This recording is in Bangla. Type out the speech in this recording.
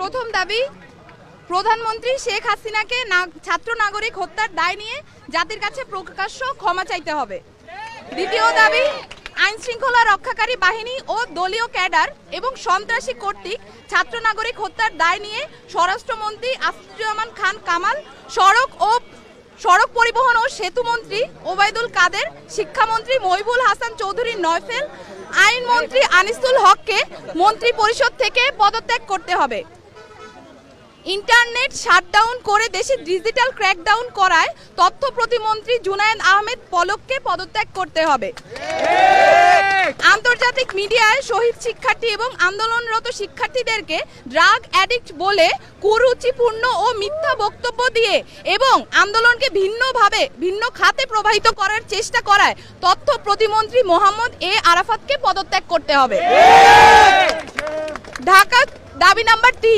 প্রথম দাবি, প্রধানমন্ত্রী শেখ হাসিনাকে ছাত্র নাগরিক হত্যার দায় নিয়ে জাতির কাছে প্রকাশ্য ক্ষমা চাইতে হবে। দ্বিতীয় দাবি, আইন শৃঙ্খলা রক্ষাকারী বাহিনী ও দলীয় ক্যাডার এবং সন্ত্রাসী কর্তৃক ছাত্র নাগরিক হত্যার দায় নিয়ে স্বরাষ্ট্রমন্ত্রী আসিফুজ্জামান খান কামাল, সড়ক পরিবহন ও সেতু মন্ত্রী ওবায়দুল কাদের, শিক্ষামন্ত্রী মহিবুল হাসান চৌধুরী নয়ফেল, আইনমন্ত্রী আনিসুল হককে মন্ত্রী পরিষদ থেকে পদত্যাগ করতে হবে। ইন্টারনেট শাটডাউন করে দেশে ডিজিটাল ক্র্যাকডাউন করায় তথ্য প্রতিমন্ত্রী জুনায়েদ আহমেদ পলককে পদত্যাগ করতে হবে। আন্তর্জাতিক মিডিয়ায় শহীদ শিক্ষার্থী এবং আন্দোলনরত শিক্ষার্থীদেরকে ড্রাগ অ্যাডিক্ট বলে কুরুচিপূর্ণ ও মিথ্যা বক্তব্য দিয়ে এবং আন্দোলনকে ভিন্ন খাতে প্রবাহিত করার চেষ্টা করায় তথ্য প্রতিমন্ত্রী মোহাম্মদ এ আরাফাতকে পদত্যাগ করতে হবে। ঢাকা দাবি নাম্বার 3।